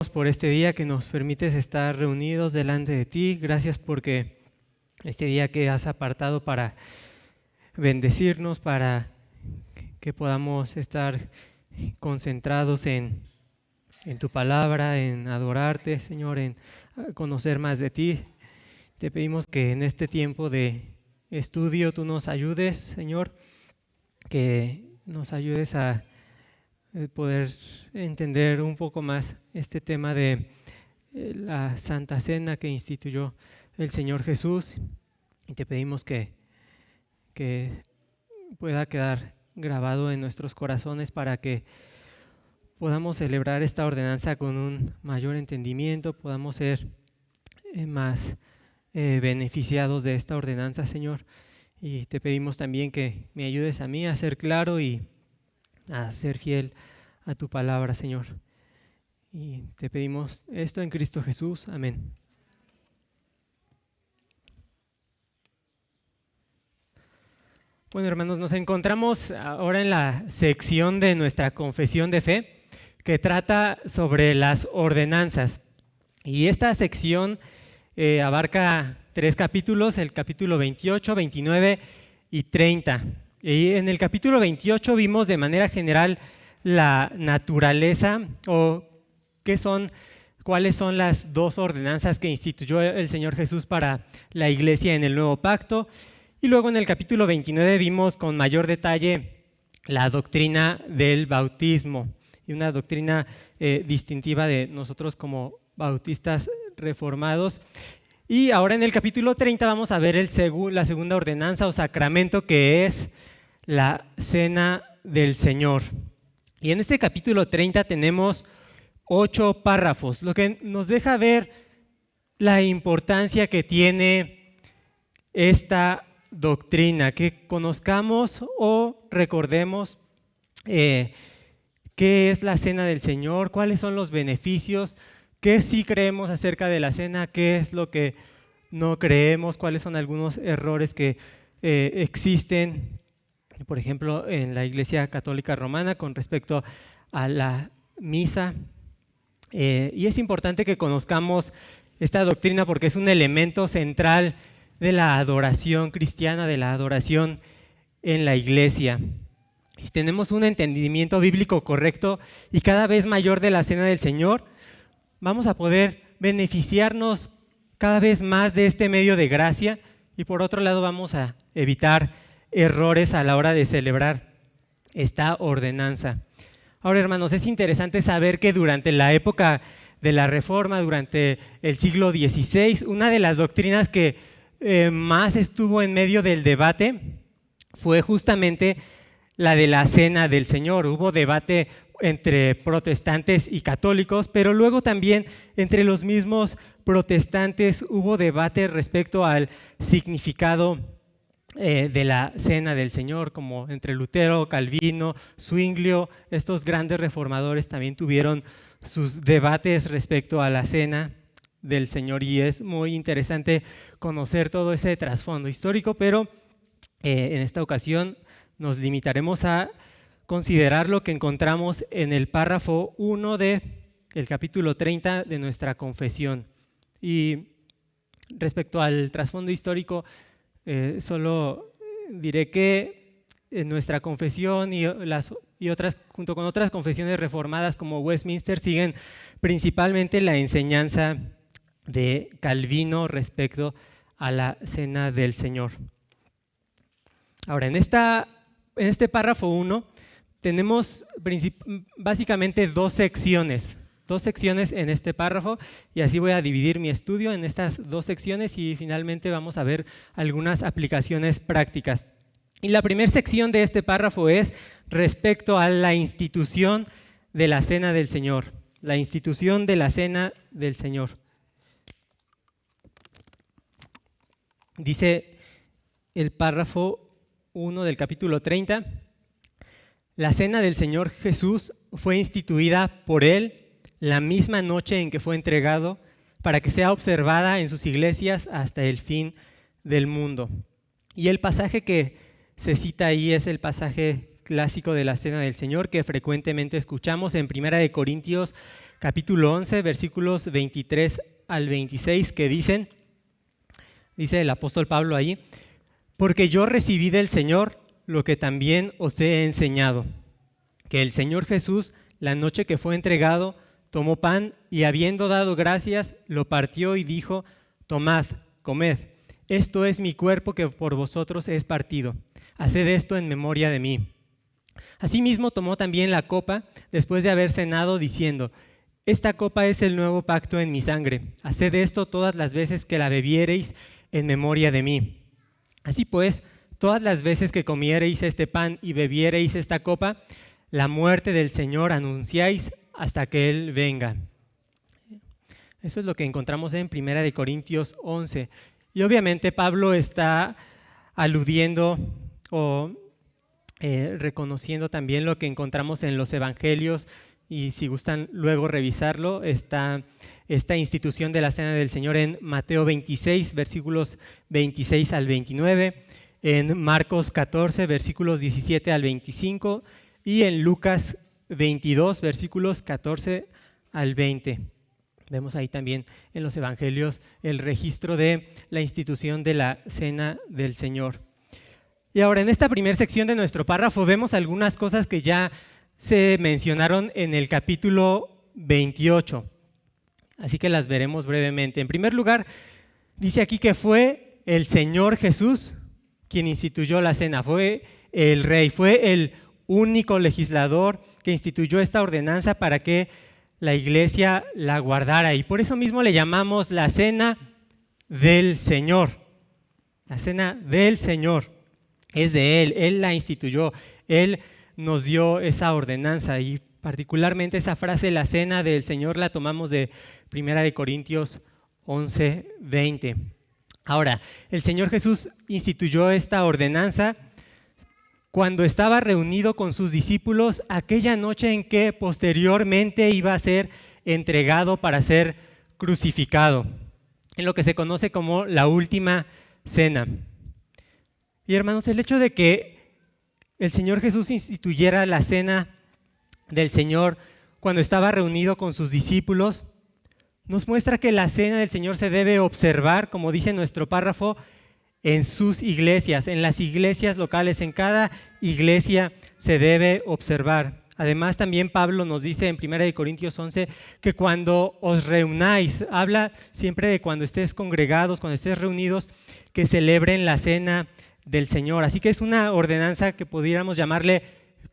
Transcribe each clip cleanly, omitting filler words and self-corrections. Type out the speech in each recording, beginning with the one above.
Por este día que nos permites estar reunidos delante de ti. Gracias porque este día que has apartado para bendecirnos, para que podamos estar concentrados en tu palabra, en adorarte, Señor, en conocer más de ti. Te pedimos que en este tiempo de estudio tú nos ayudes, Señor, que nos ayudes a poder entender un poco más este tema de la Santa Cena que instituyó el Señor Jesús, y te pedimos que pueda quedar grabado en nuestros corazones para que podamos celebrar esta ordenanza con un mayor entendimiento, podamos ser más beneficiados de esta ordenanza, Señor. Y te pedimos también que me ayudes a mí a ser claro y a ser fiel a tu palabra, Señor. Y te pedimos esto en Cristo Jesús. Amén. Bueno, hermanos, nos encontramos ahora en la sección de nuestra confesión de fe que trata sobre las ordenanzas. Y esta sección abarca 3 capítulos, el capítulo 28, 29 y 30. Y en el capítulo 28 vimos de manera general la naturaleza o cuáles son las 2 ordenanzas que instituyó el Señor Jesús para la iglesia en el Nuevo Pacto. Y luego en el capítulo 29 vimos con mayor detalle la doctrina del bautismo y una doctrina distintiva de nosotros como bautistas reformados. Y ahora en el capítulo 30 vamos a ver la segunda ordenanza o sacramento, que es la Cena del Señor. Y en este capítulo 30 tenemos 8 párrafos, lo que nos deja ver la importancia que tiene esta doctrina, que conozcamos o recordemos qué es la Cena del Señor, cuáles son los beneficios, qué sí creemos acerca de la cena, qué es lo que no creemos, cuáles son algunos errores que existen, por ejemplo, en la Iglesia Católica Romana con respecto a la misa. Y es importante que conozcamos esta doctrina porque es un elemento central de la adoración cristiana, de la adoración en la iglesia. Si tenemos un entendimiento bíblico correcto y cada vez mayor de la Cena del Señor, vamos a poder beneficiarnos cada vez más de este medio de gracia, y por otro lado vamos a evitar errores a la hora de celebrar esta ordenanza. Ahora, hermanos, es interesante saber que durante la época de la Reforma, durante el siglo XVI, una de las doctrinas que más estuvo en medio del debate fue justamente la de la Cena del Señor. Hubo debate entre protestantes y católicos, pero luego también entre los mismos protestantes hubo debate respecto al significado de la Cena del Señor, como entre Lutero, Calvino, Zwinglio. Estos grandes reformadores también tuvieron sus debates respecto a la Cena del Señor, y es muy interesante conocer todo ese trasfondo histórico, pero en esta ocasión nos limitaremos a considerar lo que encontramos en el párrafo 1 del capítulo 30 de nuestra confesión. Y respecto al trasfondo histórico, solo diré que en nuestra confesión y otras, junto con otras confesiones reformadas como Westminster, siguen principalmente la enseñanza de Calvino respecto a la Cena del Señor. Ahora, en este párrafo 1 tenemos básicamente 2 secciones en este párrafo, y así voy a dividir mi estudio en estas 2 secciones y finalmente vamos a ver algunas aplicaciones prácticas. Y la primera sección de este párrafo es respecto a la institución de la Cena del Señor. La institución de la Cena del Señor. Dice el párrafo 1 del capítulo 30: la Cena del Señor Jesús fue instituida por Él la misma noche en que fue entregado, para que sea observada en sus iglesias hasta el fin del mundo. Y el pasaje que se cita ahí es el pasaje clásico de la Cena del Señor que frecuentemente escuchamos en 1 Corintios capítulo 11, versículos 23 al 26, que dice el apóstol Pablo ahí: porque yo recibí del Señor lo que también os he enseñado, que el Señor Jesús, la noche que fue entregado, tomó pan y habiendo dado gracias, lo partió y dijo: tomad, comed, esto es mi cuerpo que por vosotros es partido, haced esto en memoria de mí. Asimismo tomó también la copa después de haber cenado, diciendo: esta copa es el nuevo pacto en mi sangre, haced esto todas las veces que la bebiereis en memoria de mí. Así pues, todas las veces que comiereis este pan y bebiereis esta copa, la muerte del Señor anunciáis hasta que Él venga. Eso es lo que encontramos en 1 Corintios 11. Y obviamente Pablo está aludiendo o reconociendo también lo que encontramos en los evangelios, y si gustan luego revisarlo, está esta institución de la Cena del Señor en Mateo 26, versículos 26 al 29, en Marcos 14, versículos 17 al 25, y en Lucas 22, versículos 14 al 20. Vemos ahí también en los evangelios el registro de la institución de la Cena del Señor. Y ahora, en esta primera sección de nuestro párrafo vemos algunas cosas que ya se mencionaron en el capítulo 28. Así que las veremos brevemente. En primer lugar, dice aquí que fue el Señor Jesús quien instituyó la cena. Fue el Rey, fue el único legislador que instituyó esta ordenanza para que la iglesia la guardara. Y por eso mismo le llamamos la Cena del Señor. La Cena del Señor. Es de Él la instituyó, Él nos dio esa ordenanza, y particularmente esa frase, la Cena del Señor, la tomamos de 1 Corintios 11, 20. Ahora, el Señor Jesús instituyó esta ordenanza cuando estaba reunido con sus discípulos aquella noche en que posteriormente iba a ser entregado para ser crucificado, en lo que se conoce como la última cena. Y hermanos, el hecho de que el Señor Jesús instituyera la Cena del Señor cuando estaba reunido con sus discípulos nos muestra que la Cena del Señor se debe observar, como dice nuestro párrafo, en sus iglesias, en las iglesias locales. En cada iglesia se debe observar. Además, también Pablo nos dice en 1 Corintios 11 que cuando os reunáis, habla siempre de cuando estés congregados, cuando estés reunidos, que celebren la Cena del Señor. Así que es una ordenanza que pudiéramos llamarle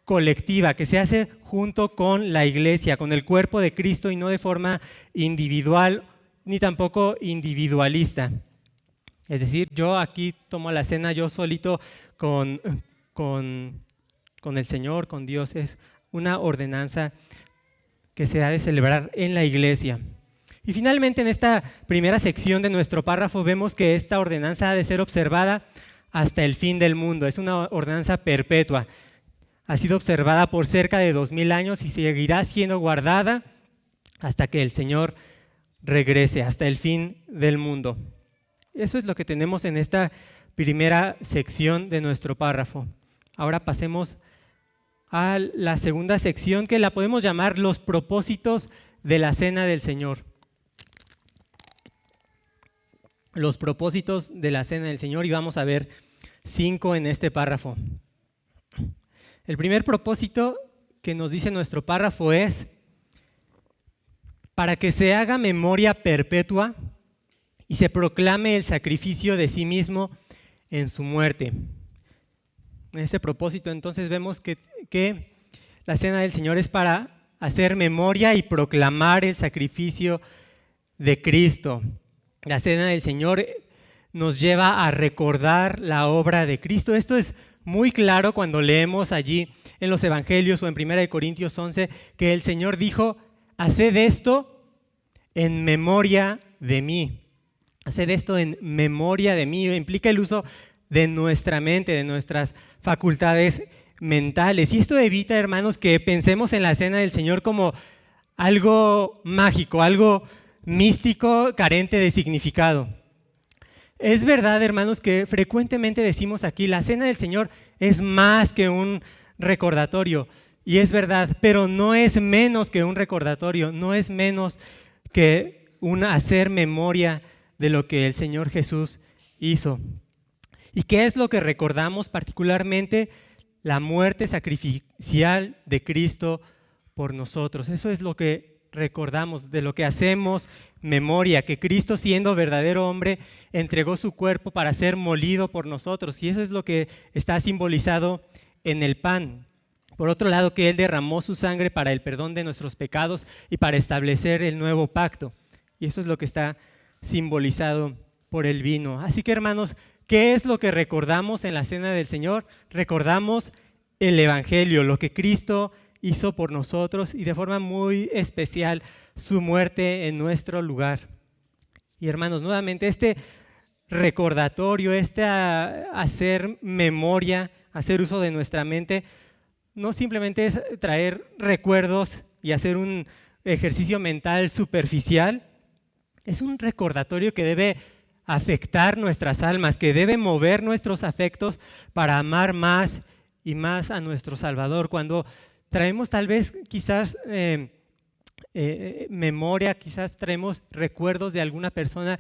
colectiva, que se hace junto con la iglesia, con el cuerpo de Cristo, y no de forma individual ni tampoco individualista. Es decir, yo aquí tomo la cena yo solito con el Señor, con Dios. Es una ordenanza que se ha de celebrar en la iglesia. Y finalmente, en esta primera sección de nuestro párrafo vemos que esta ordenanza ha de ser observada hasta el fin del mundo. Es una ordenanza perpetua. Ha sido observada por cerca de 2000 años y seguirá siendo guardada hasta que el Señor regrese, hasta el fin del mundo. Eso es lo que tenemos en esta primera sección de nuestro párrafo. Ahora pasemos a la segunda sección, que la podemos llamar los propósitos de la Cena del Señor. Los propósitos de la Cena del Señor, y vamos a ver 5 en este párrafo. El primer propósito que nos dice nuestro párrafo es para que se haga memoria perpetua y se proclame el sacrificio de sí mismo en su muerte. En este propósito, entonces, vemos que la Cena del Señor es para hacer memoria y proclamar el sacrificio de Cristo. La Cena del Señor nos lleva a recordar la obra de Cristo. Esto es muy claro cuando leemos allí en los evangelios o en 1 Corintios 11 que el Señor dijo: haced esto en memoria de mí. Haced esto en memoria de mí. Implica el uso de nuestra mente, de nuestras facultades mentales. Y esto evita, hermanos, que pensemos en la Cena del Señor como algo mágico, algo místico, carente de significado. Es verdad, hermanos, que frecuentemente decimos aquí, la Cena del Señor es más que un recordatorio. Y es verdad, pero no es menos que un recordatorio, no es menos que un hacer memoria de lo que el Señor Jesús hizo. ¿Y qué es lo que recordamos? Particularmente la muerte sacrificial de Cristo por nosotros. Eso es lo que recordamos, de lo que hacemos memoria, que Cristo, siendo verdadero hombre, entregó su cuerpo para ser molido por nosotros. Y eso es lo que está simbolizado en el pan. Por otro lado, que Él derramó su sangre para el perdón de nuestros pecados y para establecer el nuevo pacto. Y eso es lo que está simbolizado por el vino. Así que, hermanos, ¿qué es lo que recordamos en la cena del Señor? Recordamos el Evangelio, lo que Cristo hizo por nosotros y de forma muy especial su muerte en nuestro lugar. Y hermanos, nuevamente este recordatorio, hacer memoria, hacer uso de nuestra mente, no simplemente es traer recuerdos y hacer un ejercicio mental superficial, es un recordatorio que debe afectar nuestras almas, que debe mover nuestros afectos para amar más y más a nuestro Salvador. Cuando traemos tal vez quizás memoria, quizás traemos recuerdos de alguna persona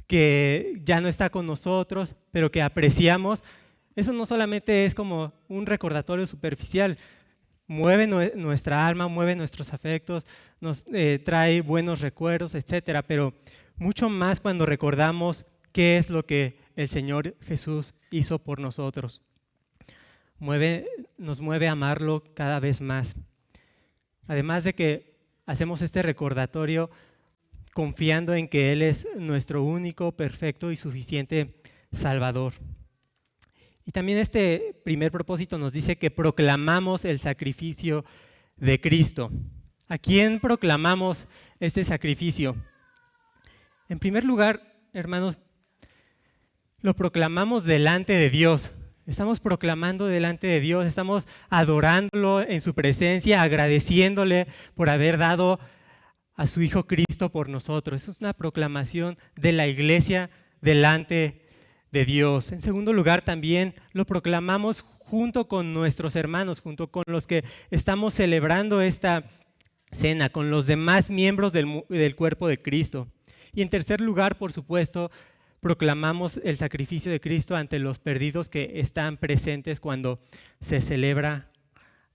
que ya no está con nosotros, pero que apreciamos, eso no solamente es como un recordatorio superficial, mueve nuestra alma, mueve nuestros afectos, nos trae buenos recuerdos, etcétera, pero mucho más cuando recordamos qué es lo que el Señor Jesús hizo por nosotros. Nos mueve a amarlo cada vez más. Además de que hacemos este recordatorio confiando en que Él es nuestro único, perfecto y suficiente Salvador. Y también este primer propósito nos dice que proclamamos el sacrificio de Cristo. ¿A quién proclamamos este sacrificio? En primer lugar, hermanos, lo proclamamos delante de Dios. Estamos proclamando delante de Dios, estamos adorándolo en su presencia, agradeciéndole por haber dado a su Hijo Cristo por nosotros. Eso es una proclamación de la iglesia delante de Dios. En segundo lugar, también lo proclamamos junto con nuestros hermanos, junto con los que estamos celebrando esta cena, con los demás miembros del cuerpo de Cristo. Y en tercer lugar, por supuesto, proclamamos el sacrificio de Cristo ante los perdidos que están presentes cuando se celebra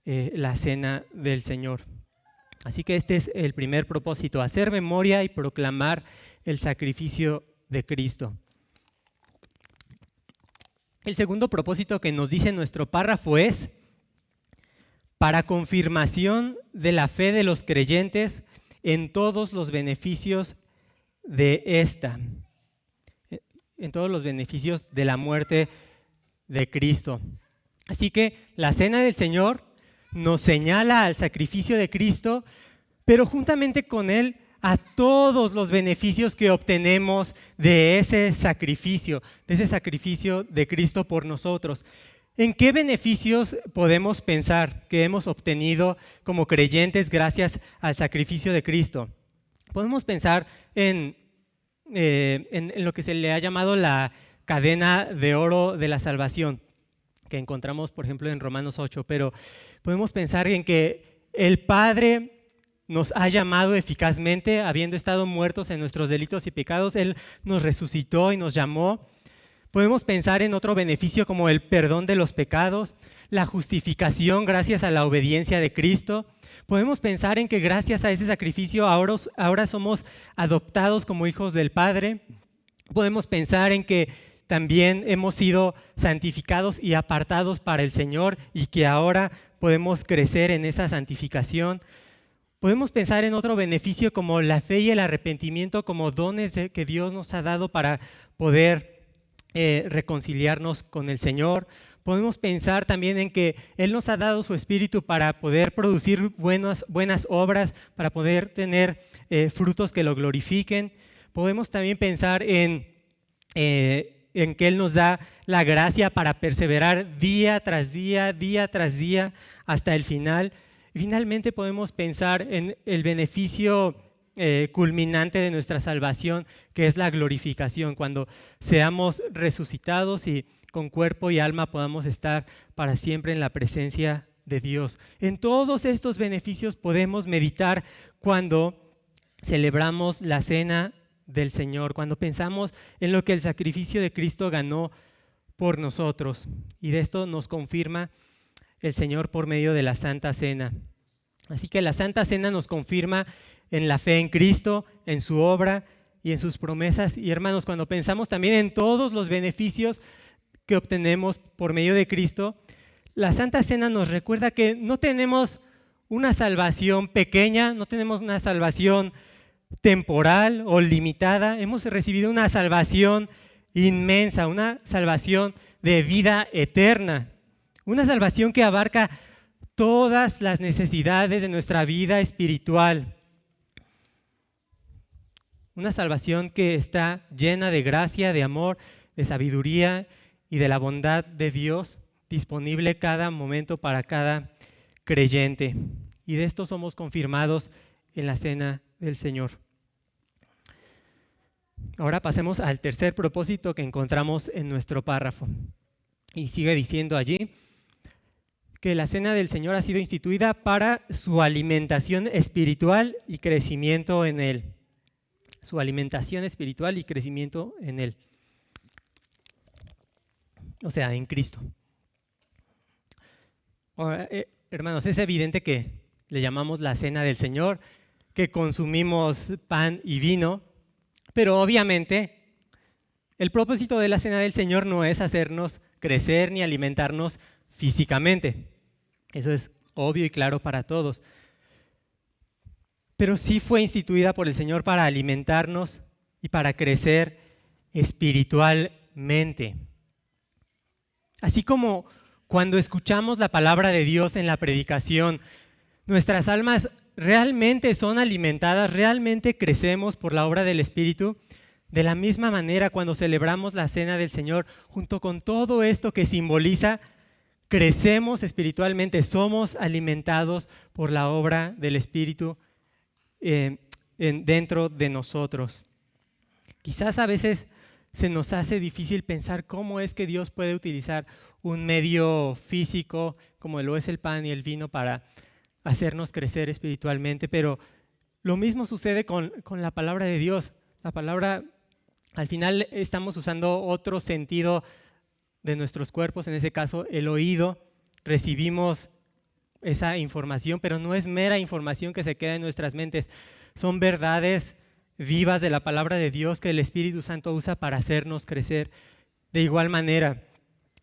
la cena del Señor. Así que este es el primer propósito, hacer memoria y proclamar el sacrificio de Cristo. El segundo propósito que nos dice nuestro párrafo es para confirmación de la fe de los creyentes en todos los beneficios de esta, en todos los beneficios de la muerte de Cristo. Así que la cena del Señor nos señala al sacrificio de Cristo, pero juntamente con él a todos los beneficios que obtenemos de ese sacrificio de Cristo por nosotros. ¿En qué beneficios podemos pensar que hemos obtenido como creyentes gracias al sacrificio de Cristo? Podemos pensar en lo que se le ha llamado la cadena de oro de la salvación, que encontramos, por ejemplo, en Romanos 8, pero podemos pensar en que el Padre nos ha llamado eficazmente, habiendo estado muertos en nuestros delitos y pecados, Él nos resucitó y nos llamó. Podemos pensar en otro beneficio como el perdón de los pecados, la justificación gracias a la obediencia de Cristo. Podemos pensar en que gracias a ese sacrificio ahora somos adoptados como hijos del Padre. Podemos pensar en que también hemos sido santificados y apartados para el Señor y que ahora podemos crecer en esa santificación. Podemos pensar en otro beneficio como la fe y el arrepentimiento como dones que Dios nos ha dado para poder reconciliarnos con el Señor. Podemos pensar también en que Él nos ha dado su Espíritu para poder producir buenas obras, para poder tener frutos que lo glorifiquen. Podemos también pensar en que Él nos da la gracia para perseverar día tras día, hasta el final. Y finalmente podemos pensar en el beneficio culminante de nuestra salvación, que es la glorificación, cuando seamos resucitados y con cuerpo y alma podamos estar para siempre en la presencia de Dios. En todos estos beneficios podemos meditar cuando celebramos la cena del Señor, cuando pensamos en lo que el sacrificio de Cristo ganó por nosotros. Y de esto nos confirma el Señor por medio de la Santa Cena. Así que la Santa Cena nos confirma en la fe en Cristo, en su obra y en sus promesas. Y hermanos, cuando pensamos también en todos los beneficios que obtenemos por medio de Cristo, la Santa Cena nos recuerda que no tenemos una salvación pequeña, no tenemos una salvación temporal o limitada, hemos recibido una salvación inmensa, una salvación de vida eterna, una salvación que abarca todas las necesidades de nuestra vida espiritual. Una salvación que está llena de gracia, de amor, de sabiduría y de la bondad de Dios, disponible cada momento para cada creyente. Y de esto somos confirmados en la cena del Señor. Ahora pasemos al tercer propósito que encontramos en nuestro párrafo. Y sigue diciendo allí que la cena del Señor ha sido instituida para su alimentación espiritual y crecimiento en Él. Su alimentación espiritual y crecimiento en Él. O sea, en Cristo. Ahora, hermanos, es evidente que le llamamos la cena del Señor, que consumimos pan y vino, pero obviamente el propósito de la cena del Señor no es hacernos crecer ni alimentarnos físicamente. Eso es obvio y claro para todos. Pero sí fue instituida por el Señor para alimentarnos y para crecer espiritualmente. Así como cuando escuchamos la palabra de Dios en la predicación, nuestras almas realmente son alimentadas, realmente crecemos por la obra del Espíritu. De la misma manera, cuando celebramos la cena del Señor, junto con todo esto que simboliza, crecemos espiritualmente, somos alimentados por la obra del Espíritu dentro de nosotros. Quizás a veces se nos hace difícil pensar cómo es que Dios puede utilizar un medio físico como lo es el pan y el vino para hacernos crecer espiritualmente, pero lo mismo sucede con la palabra de Dios. La palabra, al final estamos usando otro sentido de nuestros cuerpos, en ese caso el oído, recibimos esa información, pero no es mera información que se queda en nuestras mentes, son verdades vivas de la palabra de Dios que el Espíritu Santo usa para hacernos crecer. De igual manera,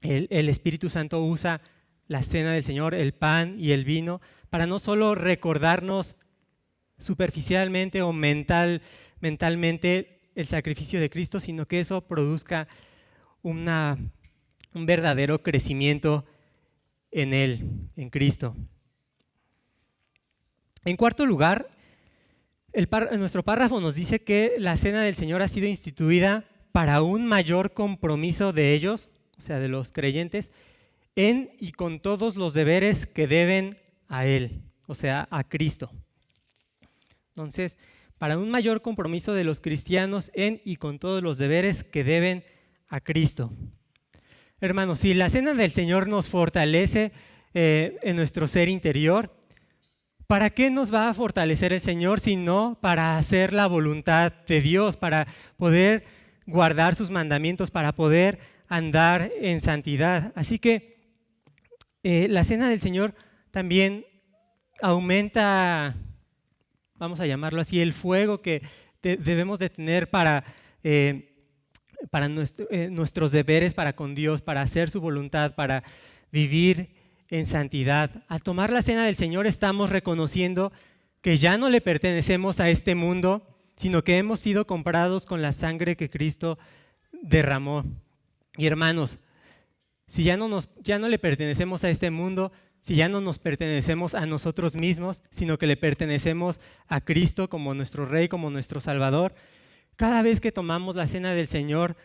el Espíritu Santo usa la cena del Señor, el pan y el vino, para no solo recordarnos superficialmente o mentalmente el sacrificio de Cristo, sino que eso produzca un verdadero crecimiento en Él, en Cristo. En cuarto lugar, nuestro párrafo nos dice que la cena del Señor ha sido instituida para un mayor compromiso de ellos, o sea, de los creyentes, en y con todos los deberes que deben a Él, o sea, a Cristo. Entonces, para un mayor compromiso de los cristianos en y con todos los deberes que deben a Cristo. Hermanos, si la cena del Señor nos fortalece en nuestro ser interior, ¿para qué nos va a fortalecer el Señor sino para hacer la voluntad de Dios, para poder guardar sus mandamientos, para poder andar en santidad? Así que la cena del Señor también aumenta, vamos a llamarlo así, el fuego que debemos de tener para nuestros deberes para con Dios, para hacer su voluntad, para vivir en santidad. Al tomar la cena del Señor estamos reconociendo que ya no le pertenecemos a este mundo, sino que hemos sido comprados con la sangre que Cristo derramó. Y hermanos, si ya no le pertenecemos a este mundo, si ya no nos pertenecemos a nosotros mismos, sino que le pertenecemos a Cristo como nuestro Rey, como nuestro Salvador, cada vez que tomamos la cena del Señor,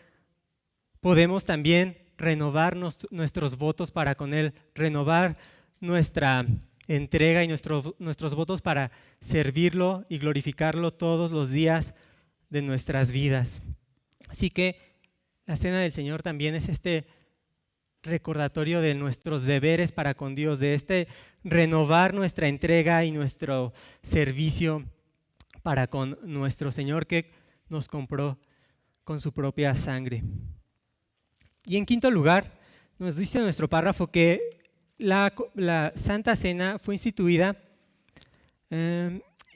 podemos también renovar nuestros votos para con Él, renovar nuestra entrega y nuestros votos para servirlo y glorificarlo todos los días de nuestras vidas. Así que la cena del Señor también es este recordatorio de nuestros deberes para con Dios, de renovar nuestra entrega y nuestro servicio para con nuestro Señor que nos compró con su propia sangre. Y en quinto lugar, nos dice nuestro párrafo que la Santa Cena fue instituida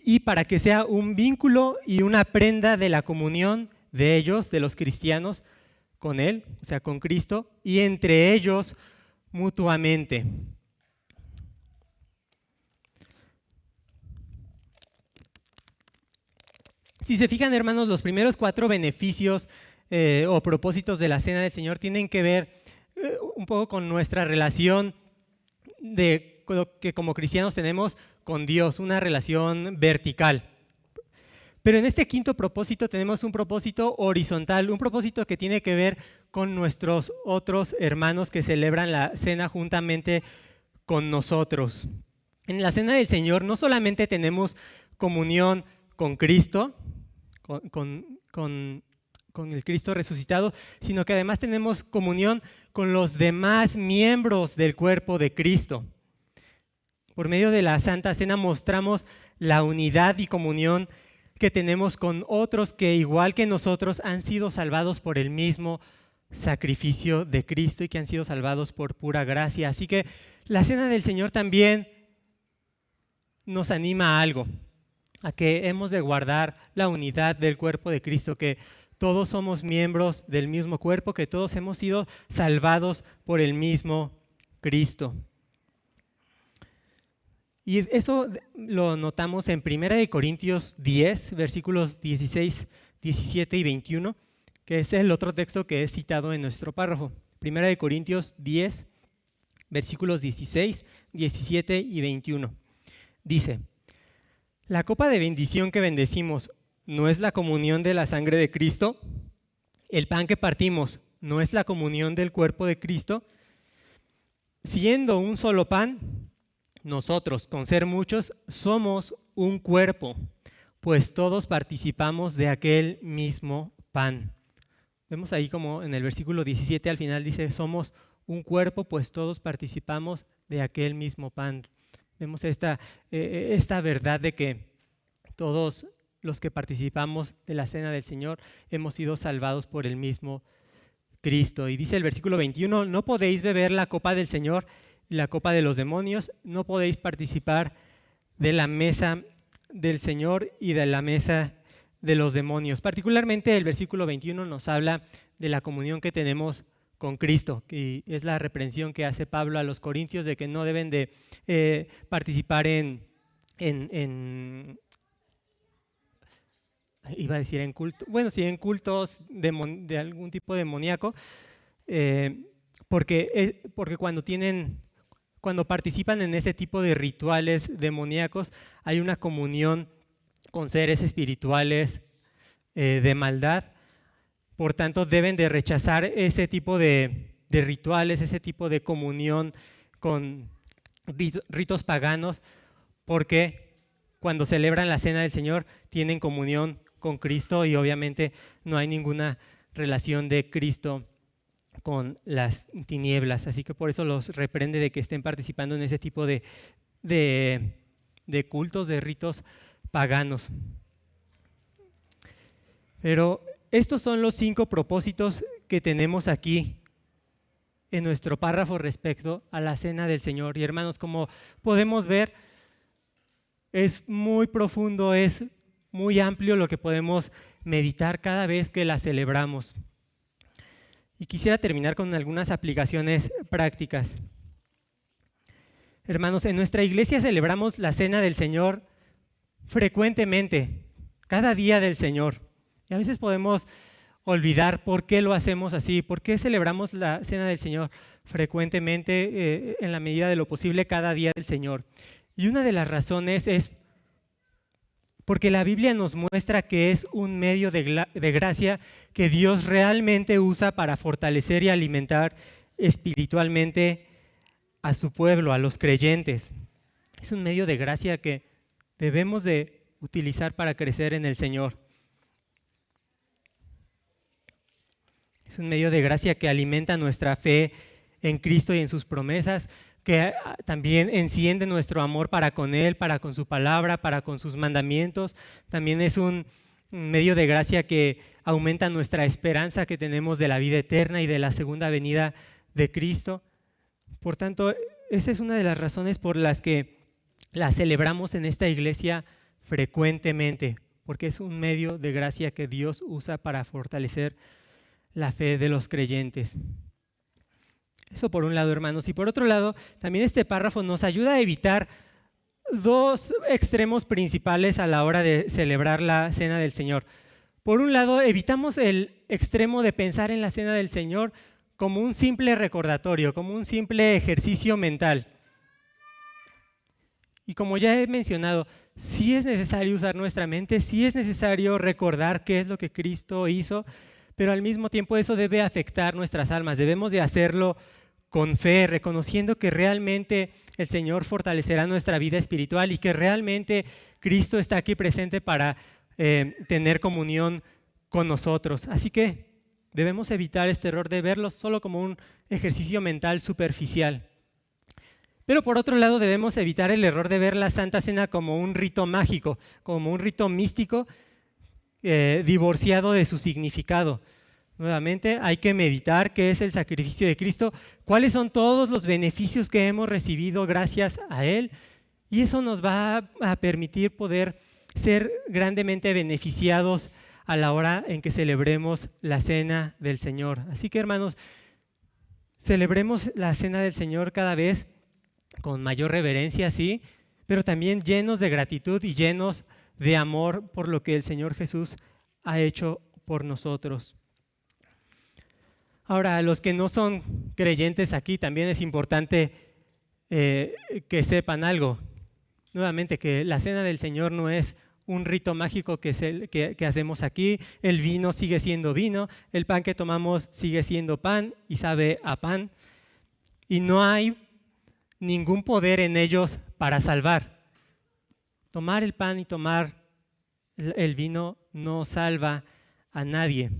y para que sea un vínculo y una prenda de la comunión de ellos, de los cristianos, con Él, o sea, con Cristo, y entre ellos mutuamente. Si se fijan, hermanos, los primeros 4 beneficios o propósitos de la Cena del Señor tienen que ver un poco con nuestra relación que como cristianos tenemos con Dios, una relación vertical. Pero en este quinto propósito tenemos un propósito horizontal, un propósito que tiene que ver con nuestros otros hermanos que celebran la cena juntamente con nosotros. En la Cena del Señor no solamente tenemos comunión con Cristo, con el Cristo resucitado, sino que además tenemos comunión con los demás miembros del cuerpo de Cristo. Por medio de la Santa Cena mostramos la unidad y comunión que tenemos con otros que, igual que nosotros, han sido salvados por el mismo sacrificio de Cristo y que han sido salvados por pura gracia. Así que la Cena del Señor también nos anima a algo, a que hemos de guardar la unidad del cuerpo de Cristo, que todos somos miembros del mismo cuerpo, que todos hemos sido salvados por el mismo Cristo. Y eso lo notamos en 1 Corintios 10, versículos 16, 17 y 21, que es el otro texto que es citado en nuestro párrafo. 1 Corintios 10, versículos 16, 17 y 21. Dice: ¿la copa de bendición que bendecimos no es la comunión de la sangre de Cristo? ¿El pan que partimos no es la comunión del cuerpo de Cristo? Siendo un solo pan, nosotros, con ser muchos, somos un cuerpo, pues todos participamos de aquel mismo pan. Vemos ahí como en el versículo 17 al final dice: somos un cuerpo, pues todos participamos de aquel mismo pan. Vemos esta verdad de que todos los que participamos de la Cena del Señor hemos sido salvados por el mismo Cristo. Y dice el versículo 21, no podéis beber la copa del Señor y la copa de los demonios, no podéis participar de la mesa del Señor y de la mesa de los demonios. Particularmente el versículo 21 nos habla de la comunión que tenemos con Cristo, y es la reprensión que hace Pablo a los corintios de que no deben de participar en cultos de algún tipo demoníaco, porque cuando participan en ese tipo de rituales demoníacos hay una comunión con seres espirituales de maldad. Por tanto, deben de rechazar ese tipo de rituales, ese tipo de comunión con ritos paganos, porque cuando celebran la Cena del Señor tienen comunión con Cristo y obviamente no hay ninguna relación de Cristo con las tinieblas. Así que por eso los reprende de que estén participando en ese tipo de cultos, de ritos paganos. Pero estos son los 5 propósitos que tenemos aquí en nuestro párrafo respecto a la Cena del Señor. Y hermanos, como podemos ver, es muy profundo, es muy amplio lo que podemos meditar cada vez que la celebramos. Y quisiera terminar con algunas aplicaciones prácticas. Hermanos, en nuestra iglesia celebramos la Cena del Señor frecuentemente, cada día del Señor. Y a veces podemos olvidar por qué lo hacemos así, por qué celebramos la Cena del Señor frecuentemente, en la medida de lo posible, cada día del Señor. Y una de las razones es porque la Biblia nos muestra que es un medio de gracia que Dios realmente usa para fortalecer y alimentar espiritualmente a su pueblo, a los creyentes. Es un medio de gracia que debemos de utilizar para crecer en el Señor. Es un medio de gracia que alimenta nuestra fe en Cristo y en sus promesas, que también enciende nuestro amor para con Él, para con su palabra, para con sus mandamientos. También es un medio de gracia que aumenta nuestra esperanza que tenemos de la vida eterna y de la segunda venida de Cristo. Por tanto, esa es una de las razones por las que la celebramos en esta iglesia frecuentemente, porque es un medio de gracia que Dios usa para fortalecer la fe de los creyentes. Eso por un lado, hermanos. Y por otro lado, también este párrafo nos ayuda a evitar dos extremos principales a la hora de celebrar la Cena del Señor. Por un lado, evitamos el extremo de pensar en la Cena del Señor como un simple recordatorio, como un simple ejercicio mental. Y como ya he mencionado, sí es necesario usar nuestra mente, sí es necesario recordar qué es lo que Cristo hizo, pero al mismo tiempo eso debe afectar nuestras almas. Debemos de hacerlo con fe, reconociendo que realmente el Señor fortalecerá nuestra vida espiritual y que realmente Cristo está aquí presente para tener comunión con nosotros. Así que debemos evitar este error de verlo solo como un ejercicio mental superficial. Pero por otro lado debemos evitar el error de ver la Santa Cena como un rito mágico, como un rito místico divorciado de su significado. Nuevamente hay que meditar qué es el sacrificio de Cristo, cuáles son todos los beneficios que hemos recibido gracias a Él, y eso nos va a permitir poder ser grandemente beneficiados a la hora en que celebremos la Cena del Señor. Así que, hermanos, celebremos la Cena del Señor cada vez con mayor reverencia, sí, pero también llenos de gratitud y llenos de amor por lo que el Señor Jesús ha hecho por nosotros. Ahora, a los que no son creyentes aquí, también es importante que sepan algo. Nuevamente, que la Cena del Señor no es un rito mágico que hacemos aquí. El vino sigue siendo vino, el pan que tomamos sigue siendo pan y sabe a pan. Y no hay ningún poder en ellos para salvar. Tomar el pan y tomar el vino no salva a nadie.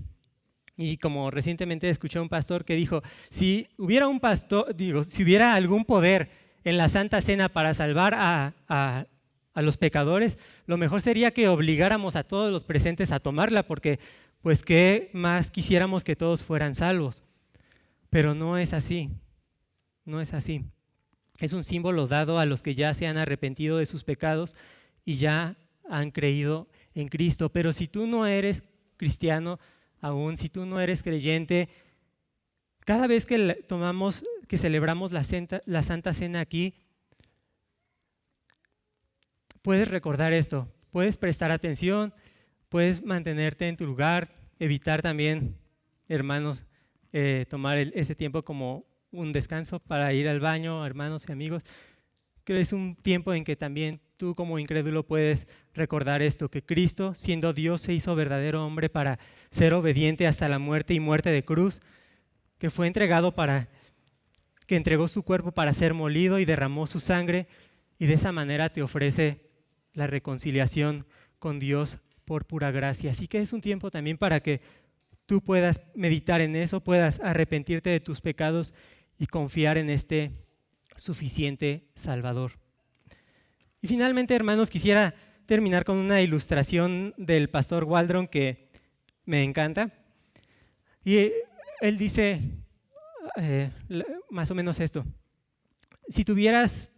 Y como recientemente escuché a un pastor que dijo, si hubiera algún poder en la Santa Cena para salvar a los pecadores, lo mejor sería que obligáramos a todos los presentes a tomarla, porque pues qué más quisiéramos que todos fueran salvos. Pero no es así, no es así. Es un símbolo dado a los que ya se han arrepentido de sus pecados y ya han creído en Cristo. Pero si tú no eres cristiano, aún si tú no eres creyente, cada vez que celebramos la Santa Cena aquí, puedes recordar esto, puedes prestar atención, puedes mantenerte en tu lugar, evitar también, hermanos, tomar ese tiempo como un descanso para ir al baño, hermanos y amigos. Creo que es un tiempo en que también tú como incrédulo puedes recordar esto, que Cristo, siendo Dios, se hizo verdadero hombre para ser obediente hasta la muerte y muerte de cruz, que fue que entregó su cuerpo para ser molido y derramó su sangre, y de esa manera te ofrece la reconciliación con Dios por pura gracia. Así que es un tiempo también para que tú puedas meditar en eso, puedas arrepentirte de tus pecados y confiar en este suficiente Salvador. Y finalmente, hermanos, quisiera terminar con una ilustración del pastor Waldron que me encanta. Y él dice más o menos esto. Si tuvieras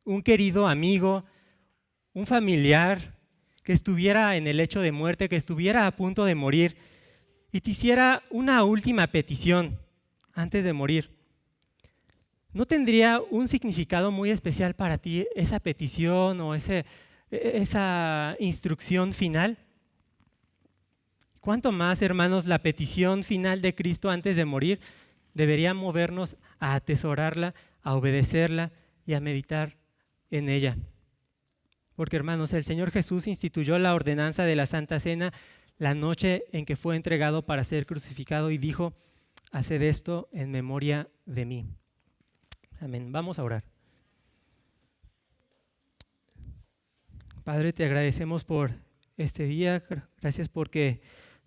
un querido amigo, un familiar que estuviera en el lecho de muerte, que estuviera a punto de morir y te hiciera una última petición antes de morir, ¿no tendría un significado muy especial para ti esa petición o esa instrucción final? ¿Cuánto más, hermanos, la petición final de Cristo antes de morir debería movernos a atesorarla, a obedecerla y a meditar en ella? Porque, hermanos, el Señor Jesús instituyó la ordenanza de la Santa Cena la noche en que fue entregado para ser crucificado y dijo, haced esto en memoria de mí. Amén. Vamos a orar. Padre, te agradecemos por este día. Gracias porque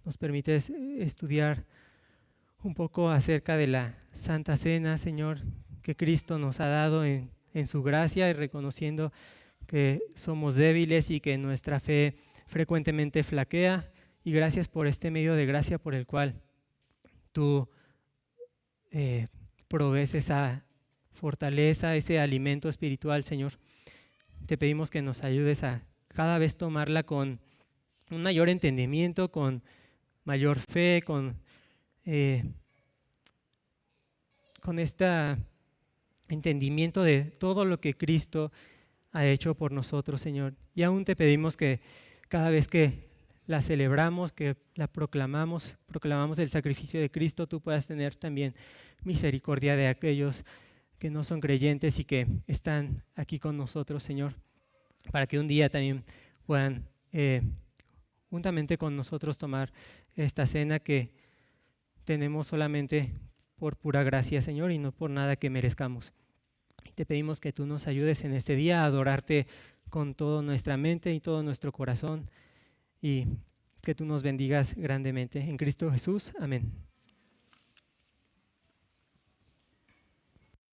nos permites estudiar un poco acerca de la Santa Cena, Señor, que Cristo nos ha dado en su gracia, y reconociendo que somos débiles y que nuestra fe frecuentemente flaquea. Y gracias por este medio de gracia por el cual tú provees esa fortaleza, ese alimento espiritual, Señor. Te pedimos que nos ayudes a cada vez tomarla con un mayor entendimiento, con mayor fe, con este entendimiento de todo lo que Cristo ha hecho por nosotros, Señor. Y aún te pedimos que cada vez que la celebramos, que la proclamamos el sacrificio de Cristo, tú puedas tener también misericordia de aquellos que no son creyentes y que están aquí con nosotros, Señor, para que un día también puedan juntamente con nosotros tomar esta cena que tenemos solamente por pura gracia, Señor, y no por nada que merezcamos. Y te pedimos que tú nos ayudes en este día a adorarte con toda nuestra mente y todo nuestro corazón, y que tú nos bendigas grandemente. En Cristo Jesús. Amén.